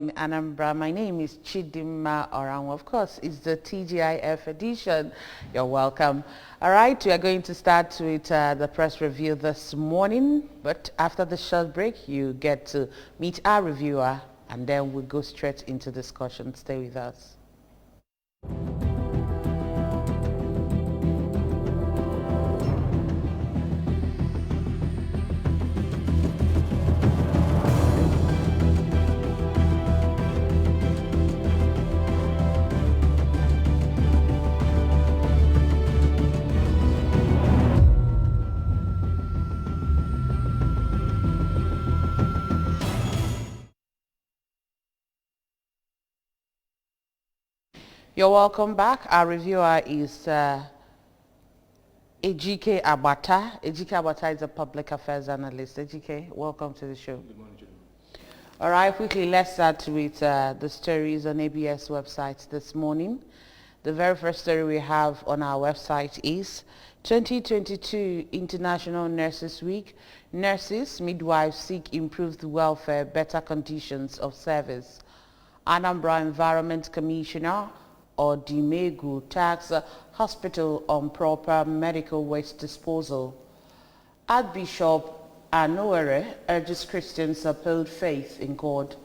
Anambra. My name is Chidima Orango. Of course, it's the TGIF edition. You're welcome. All right, we are going to start with the press review this morning, but after the short break, you get to meet our reviewer, and then we'll go straight into discussion. Stay with us. You're welcome back. Our reviewer is Ejike Abata. Ejike Abata is a public affairs analyst. Ejike, welcome to the show. Good morning, Jim. All right, quickly, let's start with the stories on ABS website this morning. The very first story we have on our website is 2022 International Nurses Week. Nurses, midwives seek improved welfare, better conditions of service. Anambra Environment Commissioner Odimegu tax hospital on proper medical waste disposal. Archbishop Anowere urges Christians to uphold faith in God.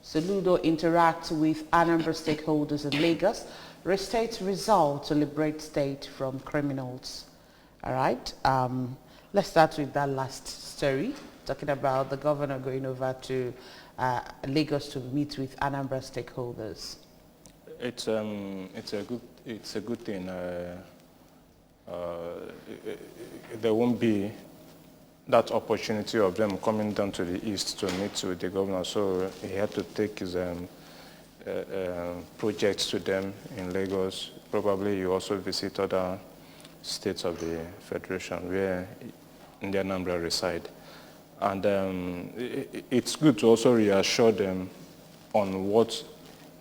Saludo interacts with Anambra stakeholders in Lagos, restates resolve to liberate state from criminals. All right, let's start with that last story, talking about the governor going over to Lagos to meet with Anambra stakeholders. It's a good thing. There won't be that opportunity of them coming down to the east to meet with the governor, so he had to take his projects to them in Lagos. Probably you also visit other states of the federation where in the Anambra reside, and it's good to also reassure them on what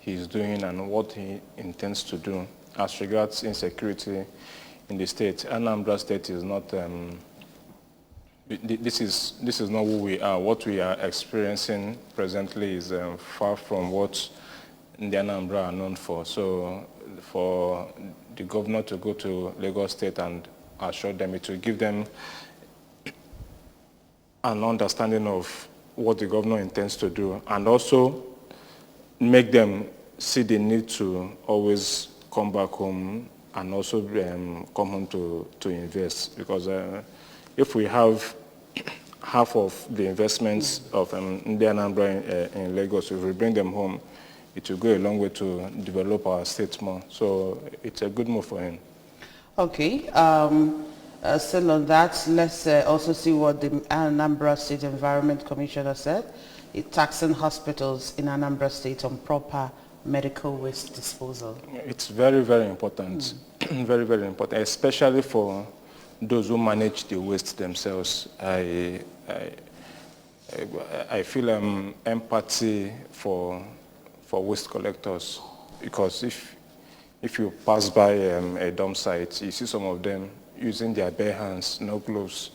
he's doing and what he intends to do as regards insecurity in the state. Anambra State is not. This is not who we are. What we are experiencing presently is far from what the Anambra are known for. So, for the governor to go to Lagos State and assure them, it will give them an understanding of what the governor intends to do, and also make them see the need to always come back home and also come home to invest. Because if we have half of the investments of the Anambra in Lagos, if we bring them home, it will go a long way to develop our state more. So it's a good move for him. Okay. Still on that, let's also see what the Anambra State Environment Commissioner said. It's taxing hospitals in Anambra State on proper medical waste disposal. It's very, very important. Very, very important, especially for those who manage the waste themselves. I feel empathy for waste collectors, because if you pass by a dump site, you see some of them using their bare hands, no gloves,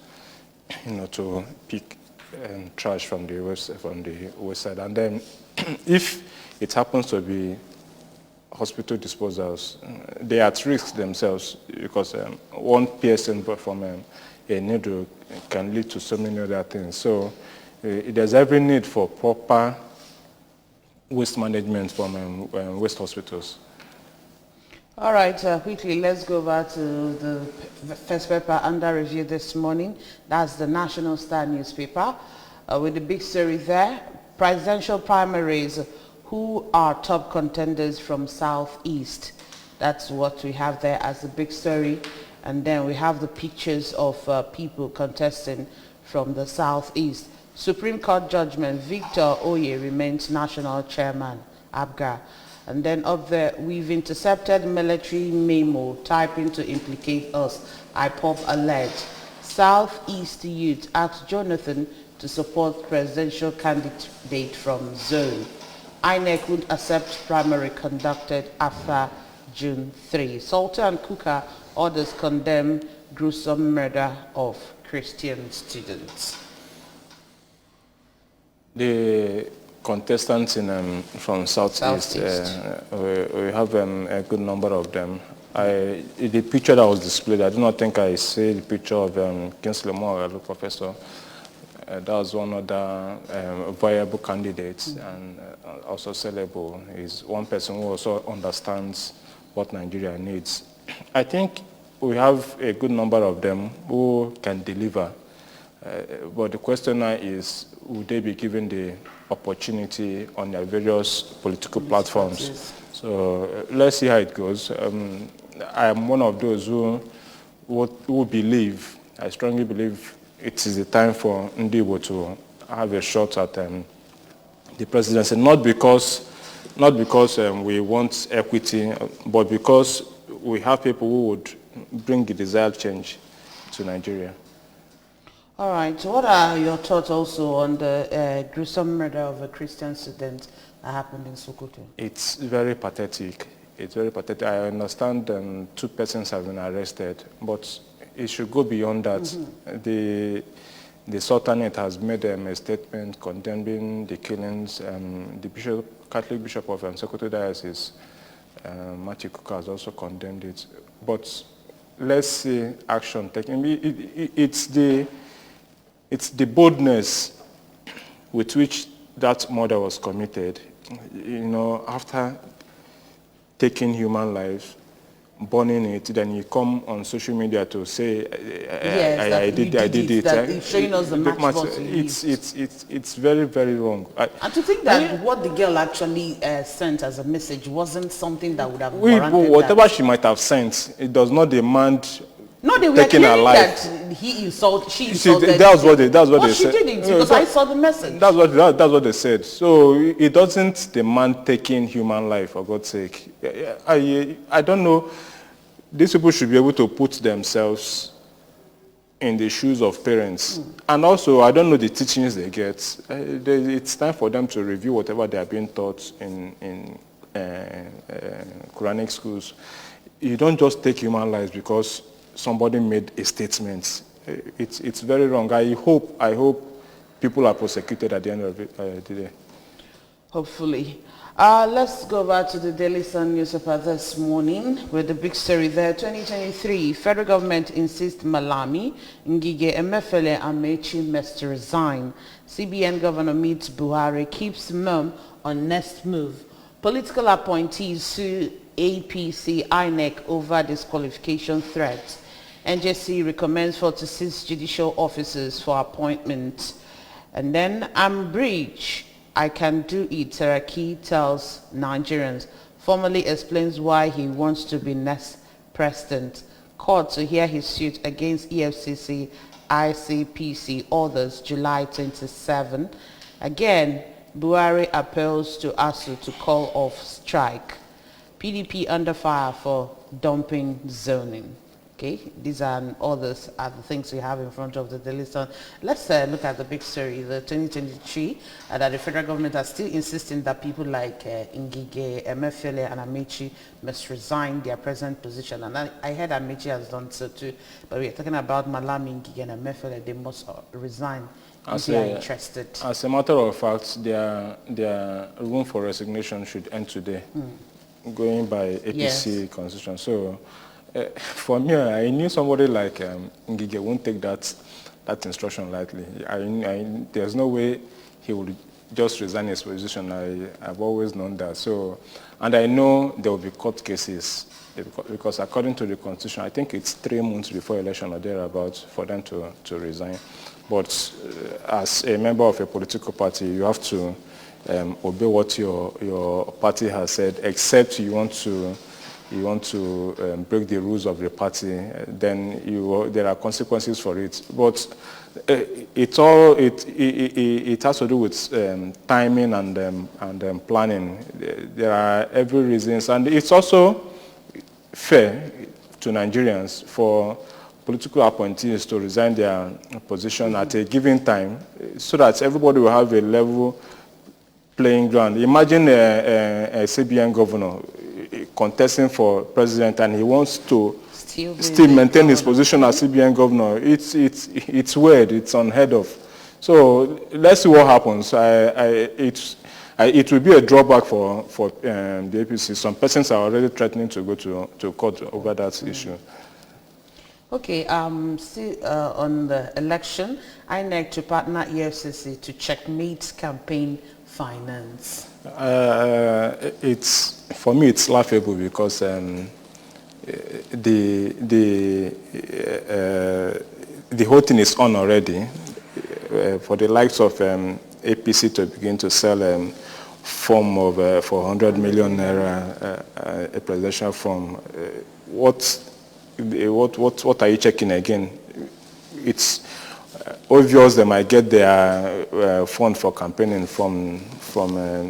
to pick trash from the waste side. And then if it happens to be hospital disposals, they are at risk themselves, because one person from a needle can lead to so many other things. So there's every need for proper waste management from waste hospitals. All right, quickly, let's go back to the first paper under review this morning. That's the National Star newspaper, with the big story there. Presidential primaries, who are top contenders from Southeast? That's what we have there as the big story. And then we have the pictures of people contesting from the Southeast. Supreme Court judgment, Victor Oye remains national chairman, ABGA. And then up there, we've intercepted military memo typing to implicate us. IPOB alleged. Southeast youth asked Jonathan to support presidential candidate from zone. INEC would accept primary conducted after June 3. Salter and Kuka orders condemn gruesome murder of Christian students. The contestants from Southeast. We have a good number of them. The picture that was displayed, I do not think I see the picture of Kingsley Moore, the professor. That was one other viable candidate and also sellable. He's one person who also understands what Nigeria needs. I think we have a good number of them who can deliver. But the question now is, would they be given the opportunity on their various political platforms? So let's see how it goes. I am one of those who believe, I strongly believe, it is the time for Ndibo to have a shot at the presidency, not because we want equity, but because we have people who would bring the desired change to Nigeria. All right, so what are your thoughts also on the gruesome murder of a Christian student that happened in Sokoto? It's very pathetic. It's very pathetic. I understand 2 persons have been arrested, but it should go beyond that. The Sultanate has made a statement condemning the killings. The Catholic Bishop of Sokoto Diocese, Matthew Kuka, has also condemned it. But let's see action taken. It's the boldness with which that murder was committed. You know, after taking human lives, burning it, then you come on social media to say, I did it. That showing us the matchbox. It's very, very wrong. And to think that what the girl actually sent as a message wasn't something that would have warranted whatever that. she might have sent, it does not demand. No, they were taking her claiming life. that she insulted. That's what they she said. didn't, because I saw the message. That's what they said. So it doesn't demand taking human life, for God's sake. I don't know. These people should be able to put themselves in the shoes of parents. And also, I don't know the teachings they get. It's time for them to review whatever they are being taught in Quranic schools. You don't just take human lives because somebody made a statement. It's very wrong. I hope people are prosecuted at the end of the day. Hopefully. Let's go back to the Daily Sun newspaper this morning with the big story there. 2023, federal government insists Malami, Ngige, Emefiele, and Mechi must resign. CBN governor meets Buhari, keeps mum on next move. Political appointees sue APC INEC over disqualification threats. NJC recommends 46 judicial officers for appointment. And then Ambridge, I can do it, Saraki tells Nigerians. Formally explains why he wants to be next president. Court to hear his suit against EFCC, ICPC, others, July 27. Again, Buhari appeals to ASU to call off strike. PDP under fire for dumping zoning. Okay, these and others are the things we have in front of the Daily Sun. Let's look at the big story, the 2023, that the federal government are still insisting that people like Ngige, Emefiele, and Amechi must resign their present position. And I heard Amechi has done so too, but we're talking about Malami, Ngige, and Emefiele. They must resign if they are interested. As a matter of fact, their room for resignation should end today, going by APC constitution. So. For me, I knew somebody like Ngige won't take that instruction lightly. There's no way he would just resign his position. I've always known that. So, and I know there will be court cases because according to the constitution, I think it's 3 months before election or thereabouts for them to resign. But as a member of a political party, you have to obey what your party has said, except you want to break the rules of the party, then there are consequences for it. But it has to do with timing and planning. There are every reasons, and it's also fair to Nigerians for political appointees to resign their position at a given time, so that everybody will have a level playing ground. Imagine a CBN governor contesting for president, and he wants to still maintain his position as CBN governor. It's weird. It's unheard of. So let's see what happens. it will be a drawback for the APC. Some persons are already threatening to go to court over that issue. Okay, see, on the election, INEC to partner EFCC to checkmate campaign finance. For me, it's laughable because the whole thing is on already. For the likes of APC to begin to sell form of 400 million naira, a presidential form, what are you checking again? It's obvious they might get their fund for campaigning from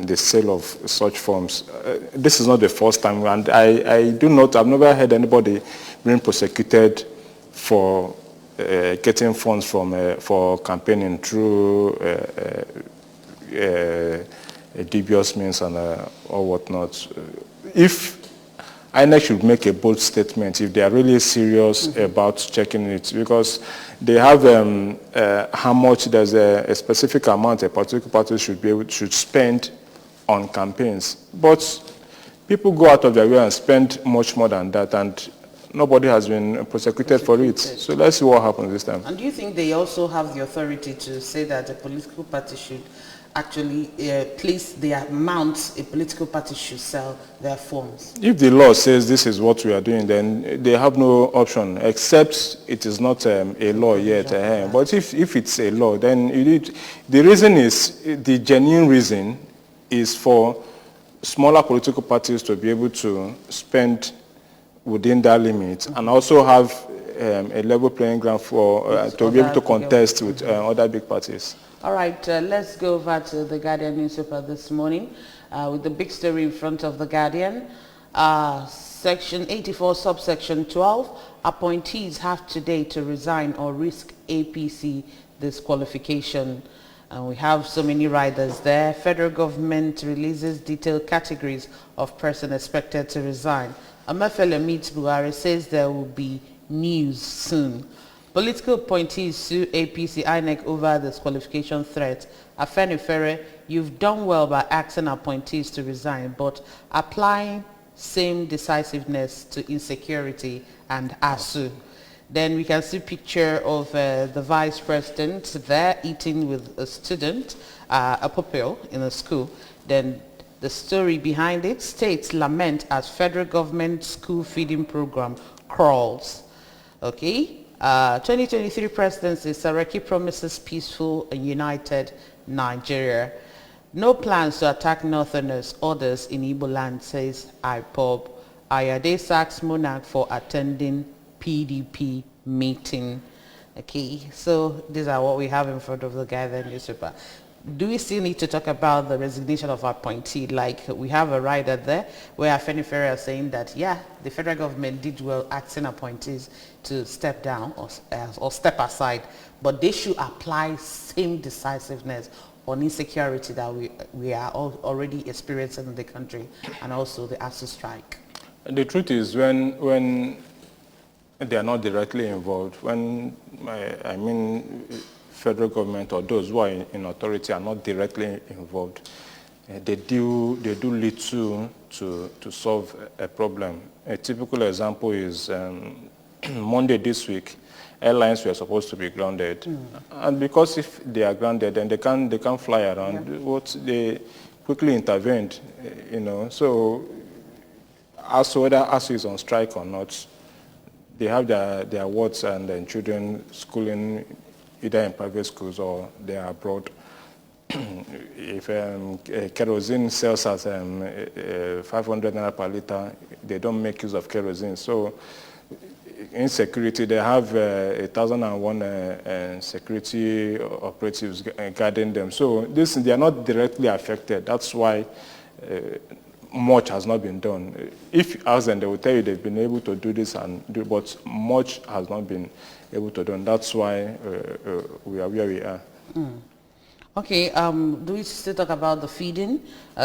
the sale of such forms. This is not the first time, and I've never heard anybody being prosecuted for getting funds for campaigning through dubious means and or whatnot. If INEC should make a bold statement if they are really serious about checking it, because they have how much there's a specific amount a particular party should spend on campaigns, but people go out of their way and spend much more than that, and nobody has been prosecuted for it. So let's see what happens this time. And do you think they also have the authority to say that a political party should actually place the amount a political party should sell their forms? If the law says this is what we are doing, then they have no option, except it is not a law yet. But if it's a law, then the reason is, the genuine reason is for smaller political parties to be able to spend within that limit and also have a level playing ground for to be able to contest with other big parties. All right, let's go over to the Guardian newspaper this morning with the big story in front of the Guardian. Section 84, subsection 12, appointees have today to resign or risk APC disqualification. And we have so many riders there. Federal government releases detailed categories of person expected to resign. Amefele meets Buhari, says there will be news soon. Political appointees sue APC INEC over disqualification threat. Afenifere, you've done well by asking appointees to resign, but applying same decisiveness to insecurity and ASU. Then we can see picture of the vice president there eating with a student, a pupil in a school. Then the story behind it states lament as federal government school feeding program crawls. Okay. 2023 presidency, Saraki promises peaceful and united Nigeria. No plans to attack Northerners, orders in Igbo land, says IPOB. Ayade sacks monarch for attending PDP meeting. Okay, so these are what we have in front of the Guardian newspaper. Do we still need to talk about the resignation of our appointee? Like, we have a rider there where Afenifere is saying that, yeah, the federal government did well asking appointees to step down or step aside, but they should apply same decisiveness on insecurity that we are already experiencing in the country, and also the ASU strike. The truth is, when they are not directly involved, when I mean federal government or those who are in authority are not directly involved, they do little to solve a problem. A typical example is Monday this week, airlines were supposed to be grounded, and because if they are grounded, then they can't fly around. Yeah. What they quickly intervened, So, as whether ASU is on strike or not, they have their wards and their children schooling either in private schools or they are abroad. If kerosene sells at 500 naira per liter, they don't make use of kerosene. So insecurity, they have 1,001 security operatives guarding them. So they are not directly affected. That's why much has not been done. If you ask them, they will tell you they've been able to do this but much has not been able to do. And that's why we are where we are. Okay, do we still talk about the feeding?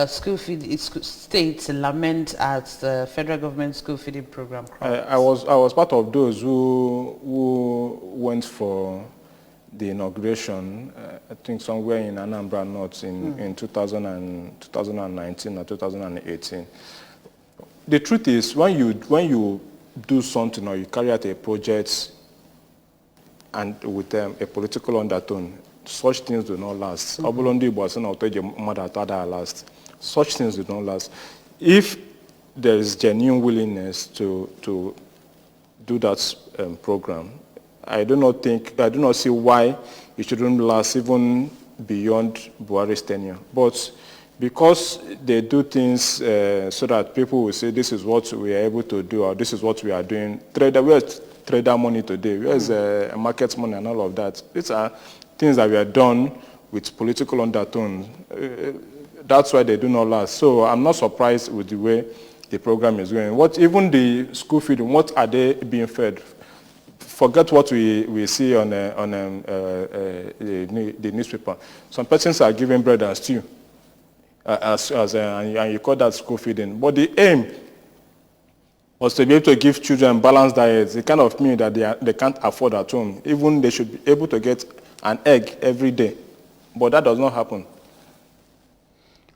School feed states lament at the federal government school feeding program. I was part of those who went for the inauguration, I think somewhere in Anambra North in 2019 or 2018. The truth is, when you do something or you carry out a project and with a political undertone, such things do not last. Last. Such things do not last. If there is genuine willingness to do that program, I do not see why it shouldn't last even beyond Buhari's tenure. But because they do things so that people will say this is what we are able to do or this is what we are doing. Where's trader money today? Where's market money and all of that? These are things that were done with political undertone. That's why they do not last. So I'm not surprised with the way the program is going. Even the school feeding, what are they being fed? Forget what we see on the newspaper. Some persons are giving bread and stew, and you call that school feeding. But the aim was to be able to give children balanced diets, the kind of meal that they can't afford at home. Even they should be able to get an egg every day. But that does not happen.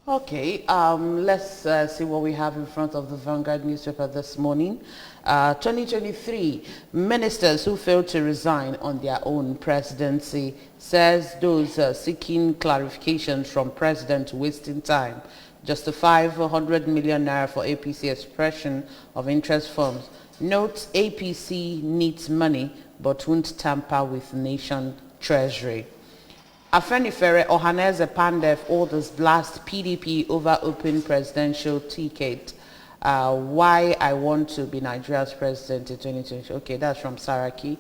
Okay, let's see what we have in front of the Vanguard newspaper this morning. 2023, ministers who failed to resign on their own presidency, says those seeking clarifications from president wasting time. Justify 100 million naira for APC expression of interest funds. Notes APC needs money but won't tamper with nation treasury. Afenifere Ohaneze Pandef orders blast PDP over open presidential ticket. Why I want to be Nigeria's president in 2020. Okay, that's from Saraki.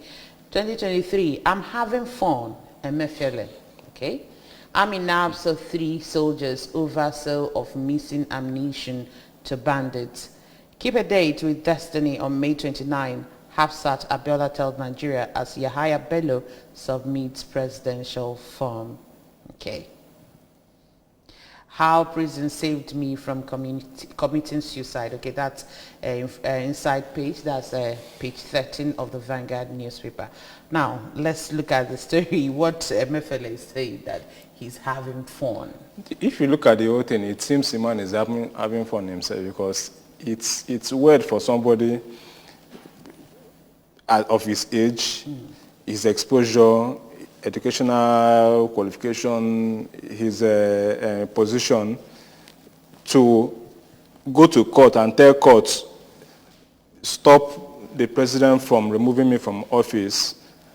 2023, I'm having fun. Emefiele. Okay. Army nabs of 3 soldiers over sale of missing ammunition to bandits. Keep a date with Destiny on May 29. Hafsat Abiola tells Nigeria as Yahaya Bello submits presidential form. Okay. How prison saved me from committing suicide. Okay, that's inside page. That's page 13 of the Vanguard newspaper. Now, let's look at the story. What Emefiele is saying that he's having fun. If you look at the whole thing, it seems the man is having fun himself because it's weird for somebody of his age, his exposure, educational qualification, his position, to go to court and tell court, stop the president from removing me from office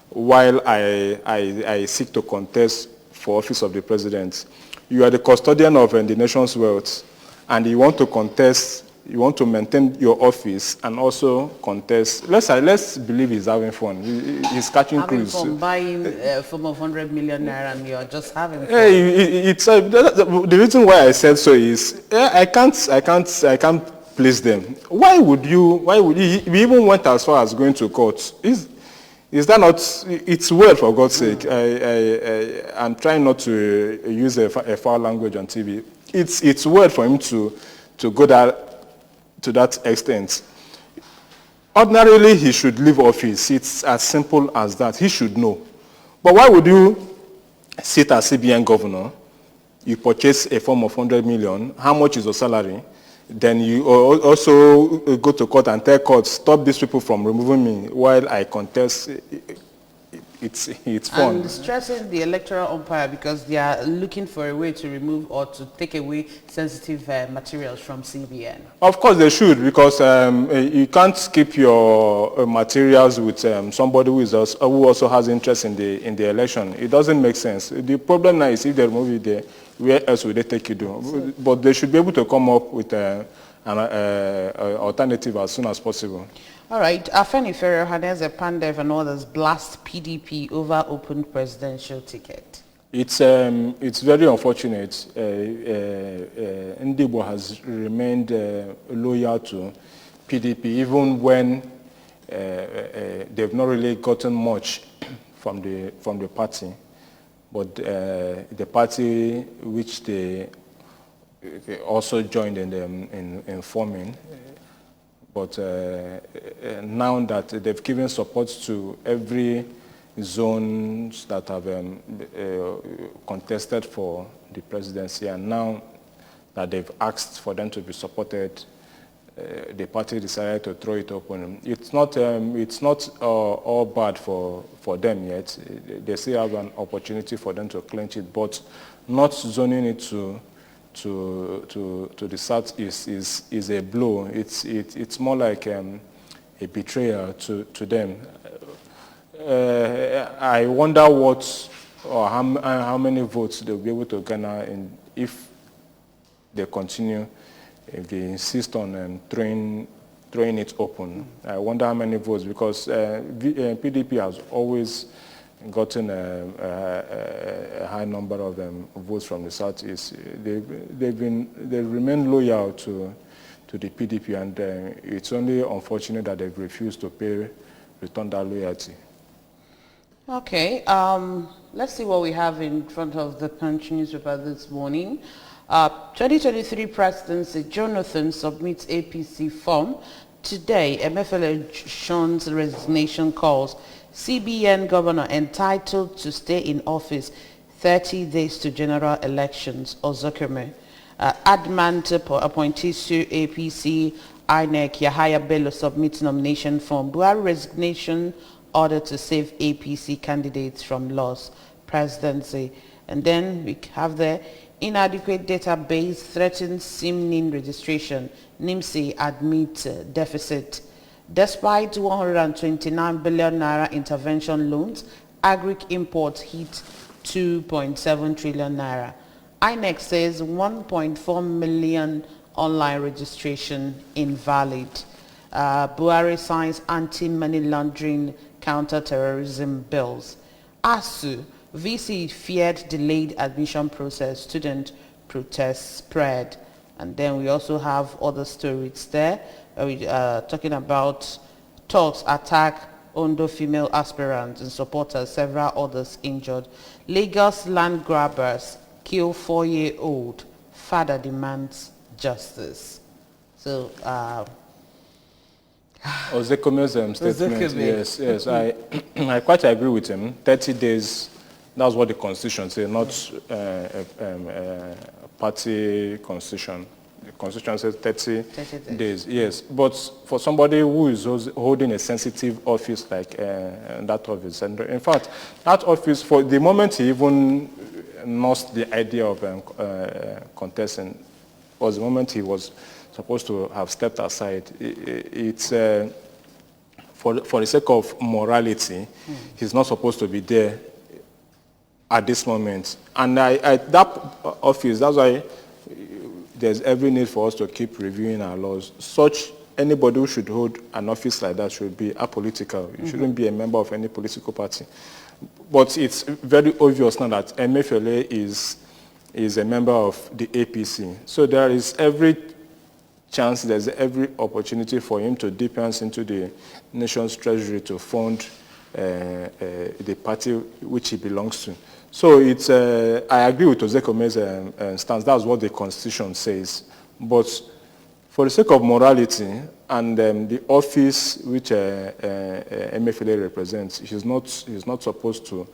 while I seek to contest for office of the president. You are the custodian of the nation's wealth, and you want to contest. You want to maintain your office and also contest. Let's believe he's having fun. He's catching cruise. Having fun, buying a form of 100 million naira, and you're just having fun. The reason why I said so is I can't please them. Why would you? We even went as far as going to court. Is that not? It's weird, for God's sake. I'm trying not to use a foul language on TV. It's weird for him to go to that extent. Ordinarily, he should leave office. It's as simple as that. He should know. But why would you sit as CBN governor? You purchase a form of 100 million. How much is your salary? Then you also go to court and tell court, stop these people from removing me while I contest. It's fun. And stressing the electoral umpire because they are looking for a way to remove or to take away sensitive materials from CBN. Of course they should, because you can't keep your materials with somebody who also has interest in the election. It doesn't make sense. The problem now is if they remove it there, where else would they take you to? But they should be able to come up with an alternative as soon as possible. All right, Afenifere Ohaneze Pandef and others blast PDP over open presidential ticket. It's very unfortunate. Ndibo has remained loyal to PDP even when they've not really gotten much from the party. But the party which they also joined in forming. But now that they've given support to every zones that have contested for the presidency, and now that they've asked for them to be supported, the party decided to throw it open. It's not all bad for them yet. They still have an opportunity for them to clinch it, but not zoning it to the south is a blow. It's more like a betrayal to them. I wonder what or how many votes they'll be able to garner if they continue, if they insist on throwing it open. I wonder how many votes, because PDP has always gotten a high number of votes from the southeast. They remain loyal to the PDP, and it's only unfortunate that they've refused to return that loyalty. Okay, let's see what we have in front of the Punch newspaper this morning. 2023 presidency, Jonathan submits APC form. Today, Emefiele shuns resignation calls. CBN governor entitled to stay in office 30 days to general elections. Ozokeme. Adamant appointees to APC, INEC, Yahaya Bello submits nomination form. Buhari resignation order to save APC candidates from loss. Presidency. And then we have the inadequate database threatens SIM-NIN registration. NIMSI admits deficit. Despite 129 billion naira intervention loans, agric imports hit 2.7 trillion naira. INEC says 1.4 million online registration invalid. Buhari signs anti-money laundering counter-terrorism bills. ASU, VC feared delayed admission process, student protests spread. And then we also have other stories there. We are talking about talks attack Ondo female aspirants and supporters, several others injured. Lagos land grabbers kill 4-year-old. Father demands justice. So, Ozekome's statement, yes, I quite agree with him. 30 days, that's what the Constitution says, not party constitution. The Constitution says 30 days, yes. But for somebody who is holding a sensitive office like that office, and in fact, that office, for the moment he even lost the idea of contesting, was the moment he was supposed to have stepped aside. It's for the sake of morality, he's not supposed to be there at this moment. And that office, that's why there's every need for us to keep reviewing our laws. Anybody who should hold an office like that should be apolitical. You shouldn't be a member of any political party. But it's very obvious now that Emefiele is a member of the APC. So there is every chance, there's every opportunity for him to dip hands into the nation's treasury to fund the party which he belongs to. So it's, I agree with Ozekome's stance. That's what the Constitution says. But for the sake of morality and the office which Emefiele represents, he's not supposed to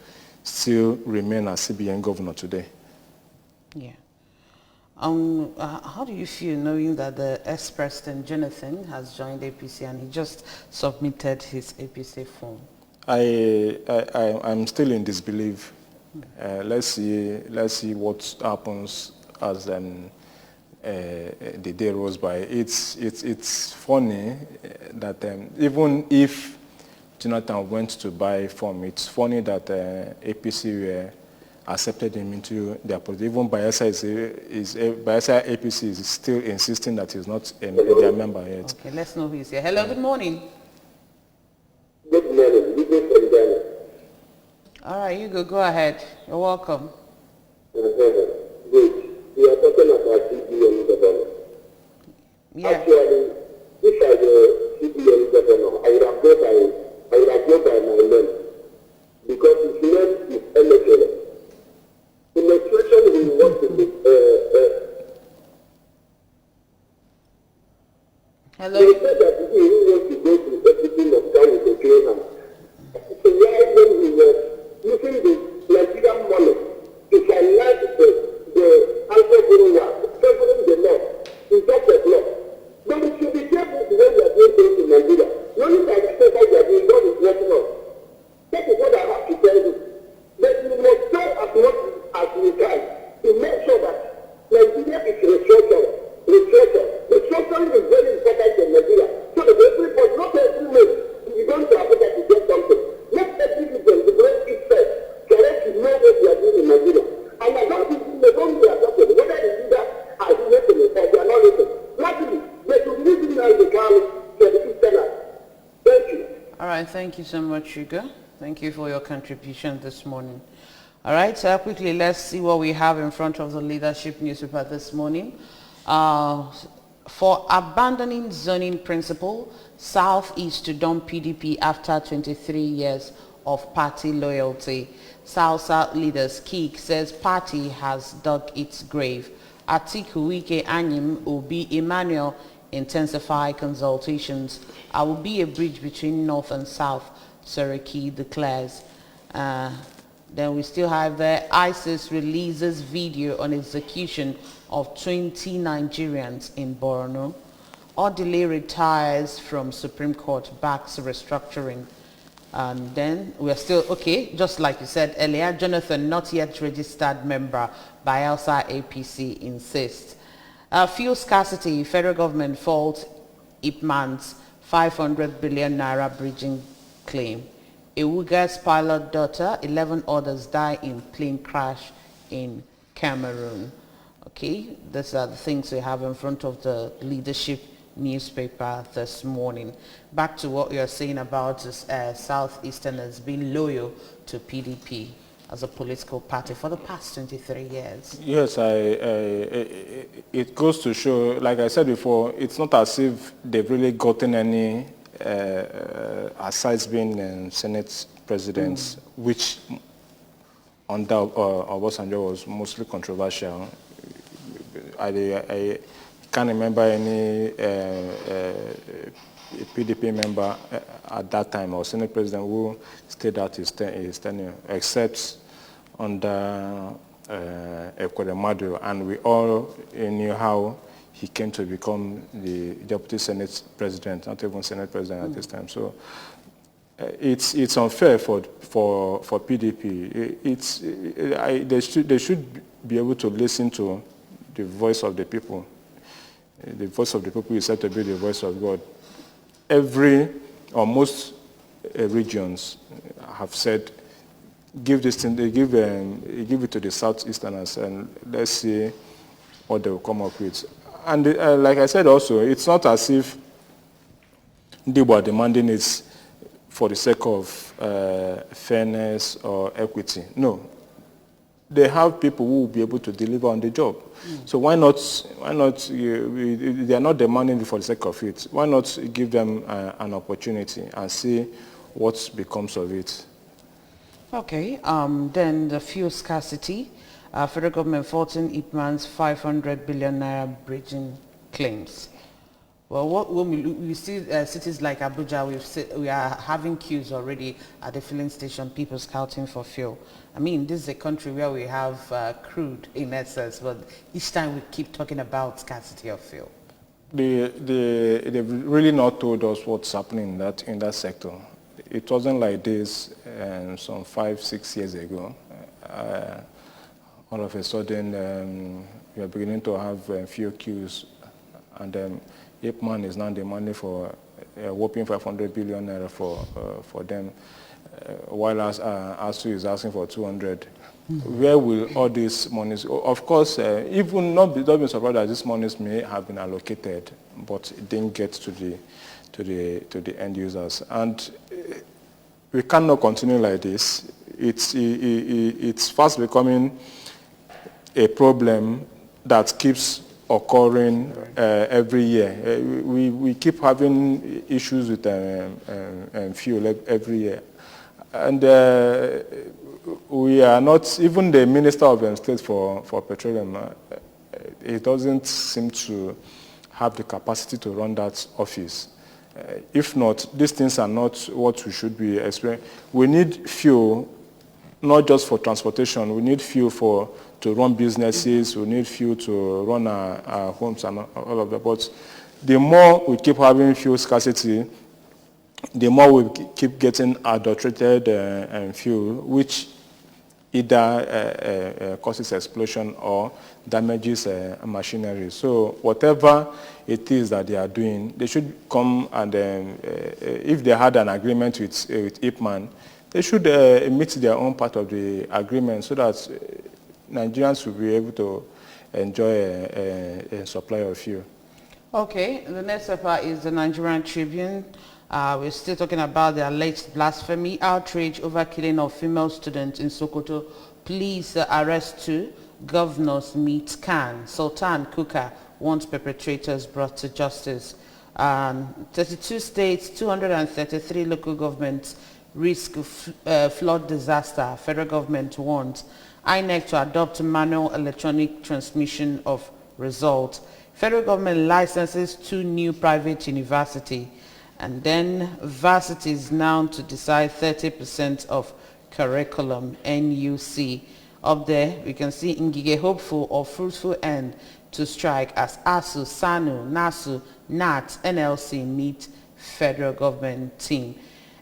still remain as CBN governor today. Yeah. How do you feel knowing that the ex-president Jonathan has joined APC and he just submitted his APC form? I'm still in disbelief. Let's see what happens as the day rolls by. It's funny that even if Jonathan went to buy form, it's funny that APC accepted him into their party. Even Bayelsa APC is still insisting that he's not their member yet. Okay, let's know who is here. Hello, good morning. Good morning. You go from Ghana. All right, you go ahead. You're welcome. Good. We are talking about CBN governor. Yeah. Actually, if I were CBN governor, I would have gone by my name. Because his name is Emefiele. In the situation we want to be, Hello. they said that he wants to go to everything of time to claim him. So why when he was using the Nigerian money to finance the anti-borrower, favoring the law, injustice law. But we should be careful the way we are doing things in Nigeria. The only time we are doing God is working us. That is what I have to tell you. That we must try as much as we can to make sure that Nigeria is restructured. Restructuring is very important in Nigeria. So that everybody, not every minute, you don't have to get something. Let every region, the great itself, correct to know what we are doing in Nigeria. And I don't think they don't be accepted. Whether the leader are listening or they are not listening. Luckily, they should listen as they can to the Easterners. Thank you. All right, thank you so much, Sugar. Thank you for your contribution this morning. All right, so quickly, let's see what we have in front of the leadership newspaper this morning. For abandoning zoning principle, Southeast to dump PDP after 23 years of party loyalty. South leaders Keek says party has dug its grave. Atiku, Wike, Anyim, Obi, Emmanuel intensify consultations. I will be a bridge between North and South, Saraki declares. Then we still have there, ISIS releases video on execution of 20 Nigerians in Borno. Odile retires from Supreme Court, backs restructuring. And then we are still, okay, just like you said earlier, Jonathan, not yet registered member, Bielsa APC insists. Fuel scarcity, federal government faults Ipman's 500 billion naira bridging claim. Ewuga's pilot daughter, 11 others die in plane crash in Cameroon. Okay, these are the things we have in front of the leadership newspaper this morning. Back to what you're saying about Southeasterners being loyal to PDP as a political party for the past 23 years. Yes, it goes to show, like I said before, it's not as if they've really gotten any, aside being Senate presidents, which under Obasanjo was mostly controversial. I can't remember any PDP member at that time or Senate president who stayed out his tenure, except under Ekweremadu, and we all knew how he came to become the deputy Senate president, not even Senate president at this time. So it's unfair for PDP. They should be able to listen to the voice of the people. The voice of the people is said to be the voice of God. Every or most regions have said, give this thing, they give it to the Southeasterners, and let's see what they will come up with. And like I said also, it's not as if they were demanding it for the sake of fairness or equity. No. They have people who will be able to deliver on the job. So why not, they are not demanding it for the sake of it. Why not give them an opportunity and see what becomes of it? Okay, then the fuel scarcity. Federal government faulting Ipman's 500 billion naira bridging claims. Well, when we see cities like Abuja, we are having queues already at the filling station, people scouting for fuel. I mean, this is a country where we have crude in excess, but each time we keep talking about scarcity of fuel. They've really not told us what's happening in that sector. It wasn't like this some 5-6 years ago. All of a sudden, we are beginning to have fuel queues, and Ipman is now demanding for a whopping 500 billion naira for them, while ASU is asking for 200. Where will all these monies? Of course, even not be surprised that these monies may have been allocated, but it didn't get to the end users. And we cannot continue like this. It's fast becoming a problem that keeps occurring every year. We keep having issues with fuel every year. And we are not, even the Minister of State for Petroleum, he doesn't seem to have the capacity to run that office. If not, these things are not what we should be experiencing. We need fuel not just for transportation. We need fuel to run businesses. We need fuel to run our homes and all of that. But the more we keep having fuel scarcity, the more we keep getting adulterated fuel, which either causes explosion or damages machinery. So whatever it is that they are doing, they should come and, if they had an agreement with IPMAN, they should meet their own part of the agreement so that Nigerians will be able to enjoy a supply of fuel. Okay, the next paper is the Nigerian Tribune. We're still talking about the alleged blasphemy, outrage over killing of female students in Sokoto. Police arrest 2. Governors meet Khan. Sultan Kuka wants perpetrators brought to justice. 32 states, 233 local governments risk flood disaster. Federal government warns INEC to adopt manual electronic transmission of results. Federal government licenses 2 new private universities. And then varsities now to decide 30% of curriculum, NUC. Up there, we can see Ngige hopeful of fruitful end to strike as ASU, SANU, NASU, NAT, NLC meet federal government team.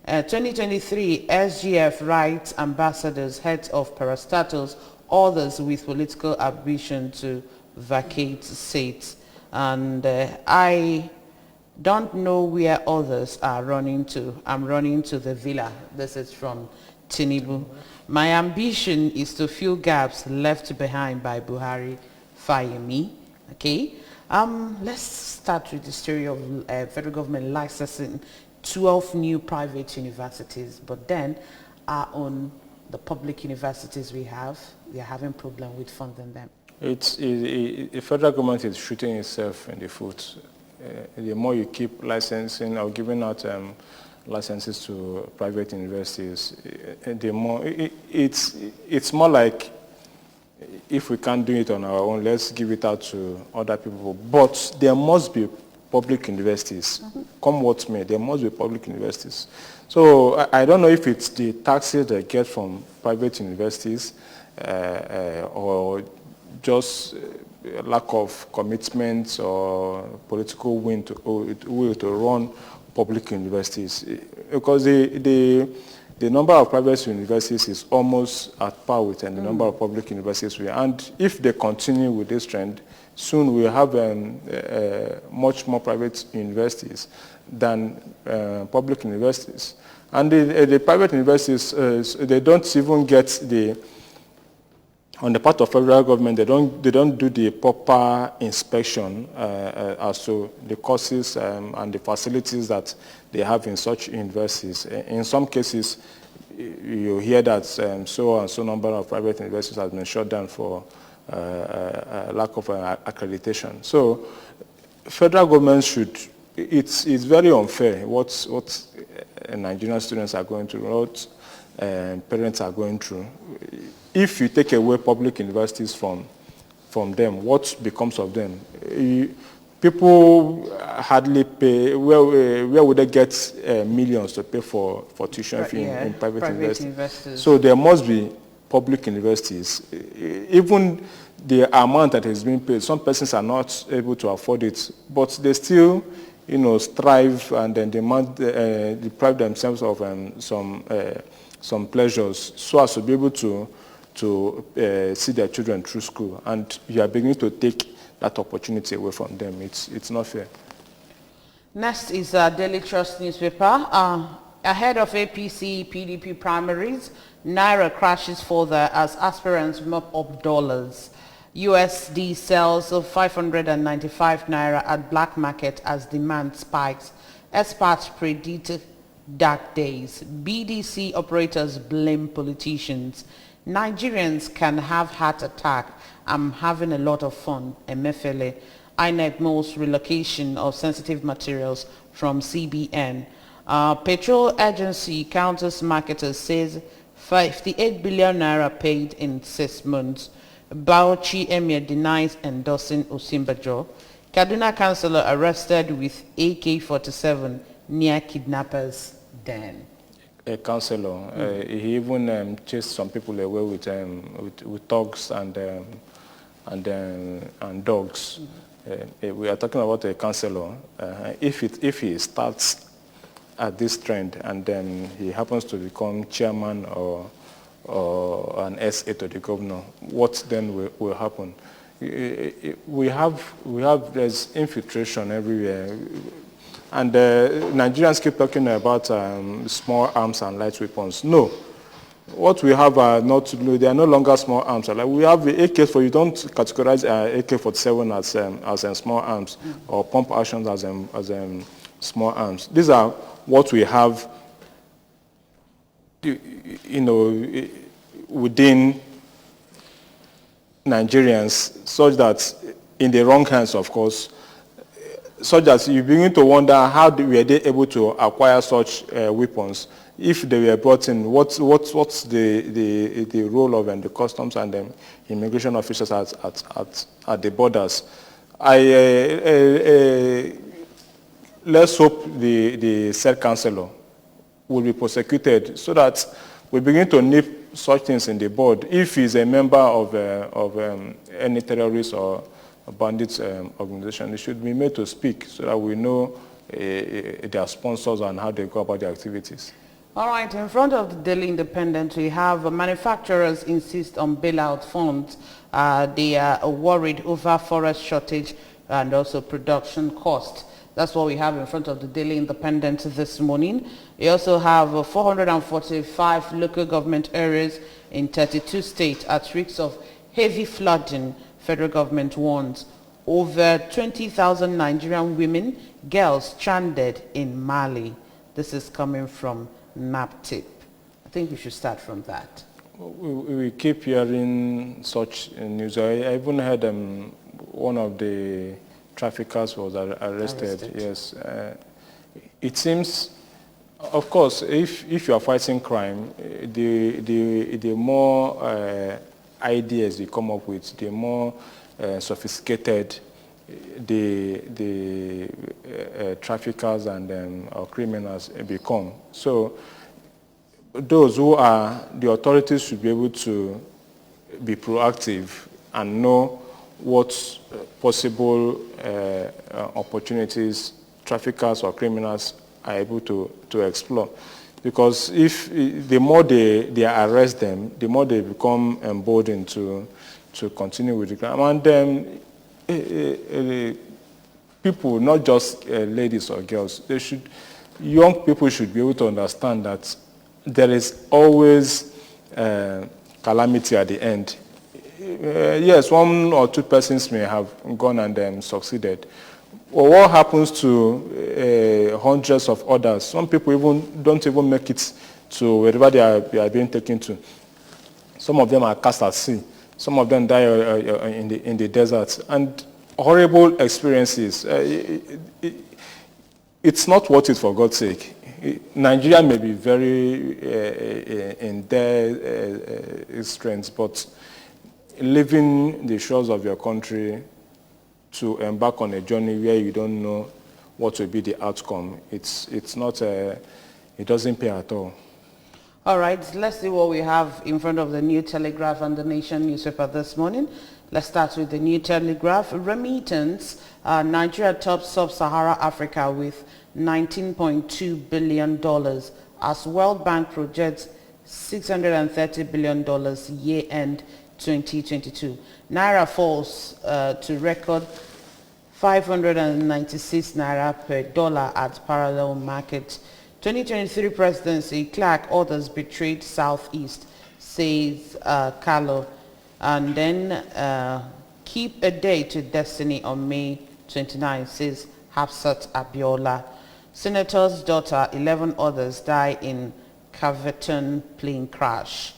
2023, SGF writes ambassadors, heads of parastatals, others with political ambition to vacate seats. And I don't know where others are running to. I'm running to the villa. This is from Tinubu. My ambition is to fill gaps left behind by Buhari, Fayemi. Okay. Let's start with the story of federal government licensing 12 new private universities, but then on the public universities we have, they're having problem with funding them. The federal government is shooting itself in the foot. The more you keep licensing or giving out licenses to private universities, the more it's more like if we can't do it on our own, let's give it out to other people. But there must be public universities. Come what may, there must be public universities. So I don't know if it's the taxes they get from private universities or just lack of commitment or political will to run public universities, because the number of private universities is almost at par with the number of public universities. And if they continue with this trend, soon we'll have much more private universities than public universities. And the private universities, they don't even get on the part of federal government, they don't do the proper inspection as to the courses and the facilities that they have in such universities. In some cases, you hear that so and so number of private universities has been shut down for lack of accreditation. So, federal government should. It's very unfair what Nigerian students are going through, what parents are going through. If you take away public universities from them, what becomes of them? People hardly pay. Where would they get millions to pay for tuition fee in private universities? So there must be public universities. Even the amount that is being paid, some persons are not able to afford it, but they still, strive and then deprive themselves of some pleasures so as to be able to see their children through school, and you are beginning to take that opportunity away from them. It's not fair. Next is Daily Trust newspaper. Ahead of APC PDP primaries, Naira crashes further as aspirants mop up dollars. USD sells of 595 Naira at black market as demand spikes. Experts predict dark days. BDC operators blame politicians. Nigerians can have heart attack. I'm having a lot of fun. Emefiele. INEC moves relocation of sensitive materials from CBN. Petrol agency counters marketers says 58 billion naira paid in 6 months. Bauchi Emir denies endorsing Osinbajo. Kaduna councillor arrested with AK-47 near kidnappers' den. a counselor. He even chased some people away with dogs and dogs. We are talking about a counselor. If he starts at this trend and then he happens to become chairman or an SA to the governor, what then will happen? There's infiltration everywhere. And Nigerians keep talking about small arms and light weapons. No. What we have are they are no longer small arms. Like we have the AK-4, you don't categorize AK-47 as small arms or pump actions as small arms. These are what we have, within Nigerians, such that in the wrong hands, of course, such that you begin to wonder how were they able to acquire such weapons if they were brought in. What's the role of the customs and the immigration officers at the borders? Let's hope the said councillor will be prosecuted so that we begin to nip such things in the bud. If he's a member of any terrorist or bandits organization, they should be made to speak so that we know their sponsors and how they go about their activities. All right, in front of the Daily Independent, we have manufacturers insist on bailout funds. They are worried over forest shortage and also production cost. That's what we have in front of the Daily Independent this morning. We also have 445 local government areas in 32 states at risk of heavy flooding. Federal government warns. Over 20,000 Nigerian women, girls stranded in Mali. This is coming from NAPTIP. I think we should start from that. We keep hearing such news. I even heard one of the traffickers was arrested. Yes. It seems, of course, if you are fighting crime, the more ideas you come up with, the more sophisticated the traffickers and or criminals become. So those who are the authorities should be able to be proactive and know what possible opportunities traffickers or criminals are able to explore. Because if the more they arrest them, the more they become emboldened to continue with the crime. And then people, not just ladies or girls, young people should be able to understand that there is always calamity at the end. Yes, one or two persons may have gone and succeeded. Well, what happens to hundreds of others? Some people don't even make it to wherever they are being taken to. Some of them are cast at sea. Some of them die in the desert. And horrible experiences. It's not worth it, for God's sake. Nigeria may be very in their strengths, but leaving the shores of your country to embark on a journey where you don't know what will be the outcome, it's not it doesn't pay at all. All right, let's see what we have in front of the New Telegraph and the Nation newspaper this morning. Let's start with the New Telegraph. Remittance, Nigeria tops Sub-Sahara Africa with $19.2 billion as World Bank projects $630 billion year-end 2022. Naira falls to record 596 Naira per dollar at parallel market. 2023 presidency, Clark orders betrayed Southeast, says Carlo. And then keep a day to destiny on May 29, says Hafsat Abiola. Senator's daughter, 11 others die in Caverton plane crash.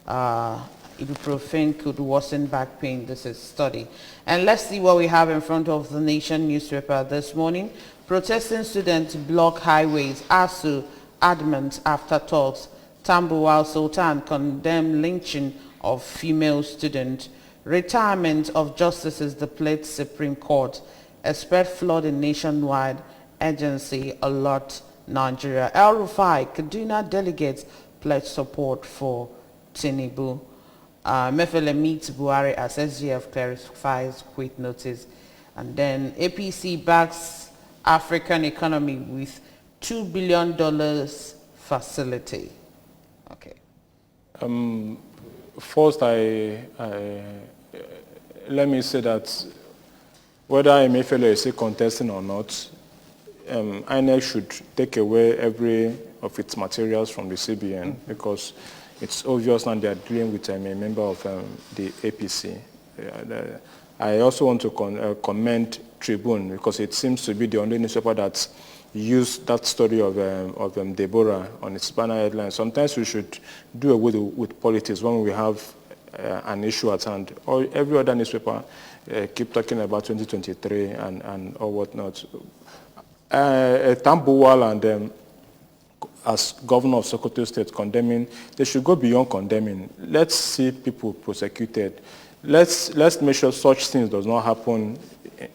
Ibuprofen could worsen back pain. This is study. And let's see what we have in front of the Nation newspaper this morning. Protesting students block highways. ASU adamant after talks. Tambuwal Sultan condemned lynching of female student. Retirement of justices depletes Supreme Court. Expect flooding nationwide. Agency alert Nigeria. El Rufai, Kaduna delegates pledge support for Tinubu. Mefele meets Buhari as SGF clarifies quit notice. And then APC backs African economy with $2 billion facility. Okay. First, let me say that whether Emefiele is still contesting or not, INEC should take away every of its materials from the CBN because it's obvious now they are dealing with a member of the APC. I also want to commend Tribune because it seems to be the only newspaper that used that story of Deborah on its banner headline. Sometimes we should do away with politics when we have an issue at hand. Or every other newspaper keep talking about 2023 and or whatnot. Tambuwal and as governor of Sokoto State condemning, they should go beyond condemning. Let's see people prosecuted. Let's make sure such things does not happen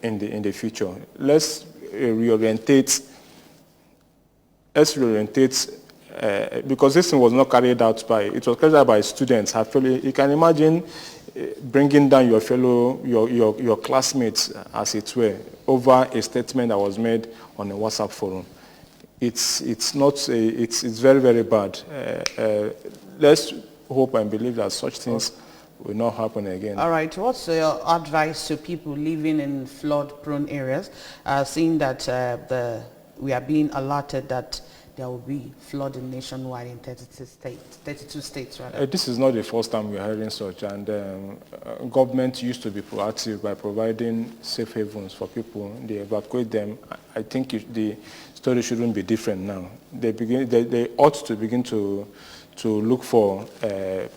in the future. Let's reorientate. Because this thing was not carried out it was carried out by students. You can imagine bringing down your classmates, as it were, over a statement that was made on a WhatsApp forum. It's very, very bad. Let's hope and believe that such things will not happen again. All right. What's your advice to people living in flood-prone areas, seeing that we are being alerted that there will be flooding nationwide in 32 states rather? This is not the first time we are hearing such, and government used to be proactive by providing safe havens for people. They evacuate them. I think the story shouldn't be different now. They ought to begin to look for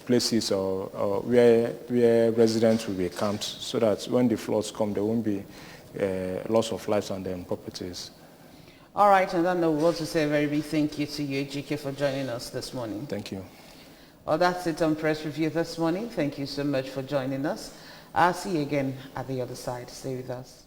places or where residents will be camped, so that when the floods come, there won't be loss of lives and then properties. All right, and then we want to say a very big thank you to you, GK, for joining us this morning. Thank you. Well, that's it on Press Review this morning. Thank you so much for joining us. I'll see you again at the other side. Stay with us.